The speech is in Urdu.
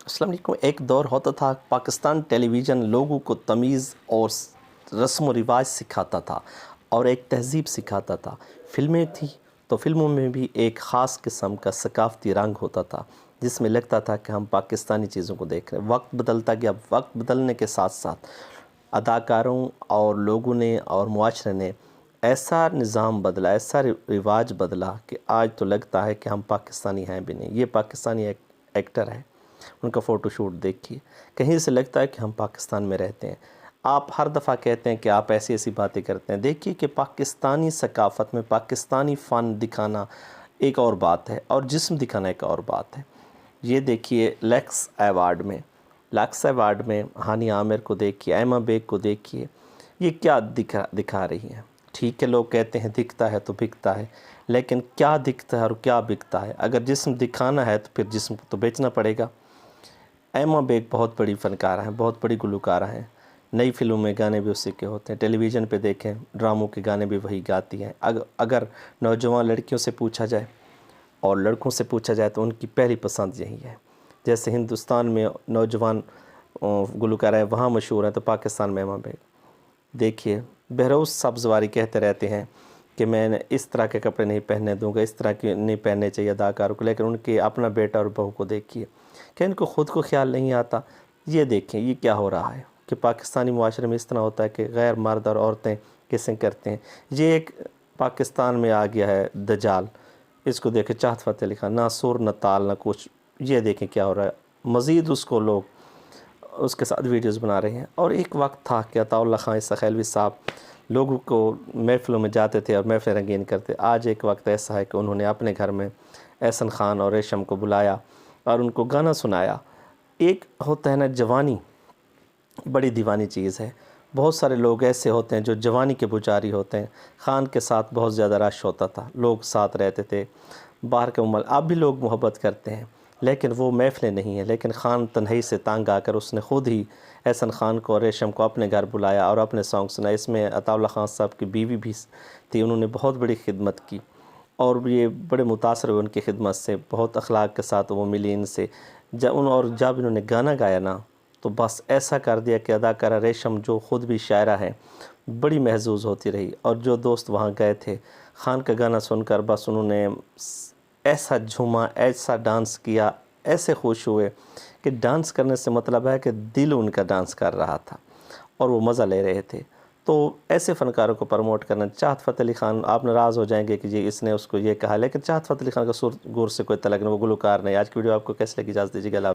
السلام علیکم۔ ایک دور ہوتا تھا پاکستان ٹیلی ویژن لوگوں کو تمیز اور رسم و رواج سکھاتا تھا اور ایک تہذیب سکھاتا تھا۔ فلمیں تھیں تو فلموں میں بھی ایک خاص قسم کا ثقافتی رنگ ہوتا تھا جس میں لگتا تھا کہ ہم پاکستانی چیزوں کو دیکھ رہے ہیں۔ وقت بدلتا گیا، وقت بدلنے کے ساتھ ساتھ اداکاروں اور لوگوں نے اور معاشرے نے ایسا نظام بدلا، ایسا رواج بدلا کہ آج تو لگتا ہے کہ ہم پاکستانی ہیں بھی نہیں، یہ پاکستانی ایکٹر ہے، ان کا فوٹو شوٹ دیکھیے، کہیں سے لگتا ہے کہ ہم پاکستان میں رہتے ہیں۔ آپ ہر دفعہ کہتے ہیں کہ آپ ایسی ایسی باتیں کرتے ہیں، دیکھیے کہ پاکستانی ثقافت میں پاکستانی فن دکھانا ایک اور بات ہے اور جسم دکھانا ایک اور بات ہے۔ یہ دیکھیے لیکس ایوارڈ میں ہانی عامر کو دیکھیے، ایما بیگ کو دیکھیے، یہ کیا دکھا رہی ہیں۔ ٹھیک ہے، لوگ کہتے ہیں دکھتا ہے تو بکتا ہے، لیکن کیا دکھتا ہے اور کیا بکتا ہے؟ اگر جسم دکھانا ہے تو پھر جسم کو تو بیچنا پڑے گا۔ ایما بیگ بہت بڑی فنکارہ ہیں، بہت بڑی گلوکارہ ہیں، نئی فلموں میں گانے بھی اسی کے ہوتے ہیں، ٹیلی ویژن پہ دیکھیں ڈراموں کے گانے بھی وہی گاتی ہیں۔ اگر نوجوان لڑکیوں سے پوچھا جائے اور لڑکوں سے پوچھا جائے تو ان کی پہلی پسند یہی ہے۔ جیسے ہندوستان میں نوجوان گلوکارہ ہیں وہاں مشہور ہیں، تو پاکستان میں ایما بیگ دیکھیے۔ بہروز سبزواری کہتے رہتے ہیں کہ میں نے اس طرح کے کپڑے نہیں پہننے دوں گا، اس طرح کے نہیں پہننے چاہیے اداکاروں کو، لیکن ان کے اپنا بیٹا اور بہو کو دیکھیے کہ ان کو خود کو خیال نہیں آتا۔ یہ دیکھیں یہ کیا ہو رہا ہے کہ پاکستانی معاشرے میں اس طرح ہوتا ہے کہ غیر مرد اور عورتیں کسیں کرتے ہیں۔ یہ ایک پاکستان میں آ گیا ہے دجال، اس کو دیکھیں، چاہت فتح علی خان، نہ سر نہ تال نہ کچھ، یہ دیکھیں کیا ہو رہا ہے۔ مزید اس کو لوگ اس کے ساتھ ویڈیوز بنا رہے ہیں۔ اور ایک وقت تھا کہ عطاء اللہ خان سخیلوی صاحب لوگوں کو محفلوں میں جاتے تھے اور محفلیں رنگین کرتے۔ آج ایک وقت ایسا ہے کہ انہوں نے اپنے گھر میں احسن خان اور ریشم کو بلایا اور ان کو گانا سنایا۔ ایک ہوتا ہے نا جوانی، بڑی دیوانی چیز ہے۔ بہت سارے لوگ ایسے ہوتے ہیں جو جوانی کے پجاری ہوتے ہیں۔ خان کے ساتھ بہت زیادہ رش ہوتا تھا، لوگ ساتھ رہتے تھے، باہر کے ممالک اب بھی لوگ محبت کرتے ہیں، لیکن وہ محفلیں نہیں ہیں۔ لیکن خان تنہائی سے تانگ آ کر اس نے خود ہی احسن خان کو اور ریشم کو اپنے گھر بلایا اور اپنے سانگ سنائے۔ اس میں عطاء اللہ خان صاحب کی بیوی بھی تھی، انہوں نے بہت بڑی خدمت کی اور یہ بڑے متاثر ہوئے ان کی خدمت سے، بہت اخلاق کے ساتھ وہ ملی ان سے۔ جب انہوں نے گانا گایا نا تو بس ایسا کر دیا کہ اداکارہ ریشم جو خود بھی شاعرہ ہیں بڑی محظوظ ہوتی رہی، اور جو دوست وہاں گئے تھے خان کا گانا سن کر بس انہوں نے ایسا جھوما، ایسا ڈانس کیا، ایسے خوش ہوئے کہ ڈانس کرنے سے مطلب ہے کہ دل ان کا ڈانس کر رہا تھا اور وہ مزہ لے رہے تھے۔ تو ایسے فنکاروں کو پروموٹ کرنا، چاہت فتح علی خان، آپ ناراض ہو جائیں گے کہ جی اس نے اس کو یہ کہا، لیکن چاہت فتح علی خان کا سر گور سے کوئی تعلق نہیں، وہ گلوکار نہیں۔ آج کی ویڈیو آپ کو کیسے لگی؟ اجازت دیجیے گا۔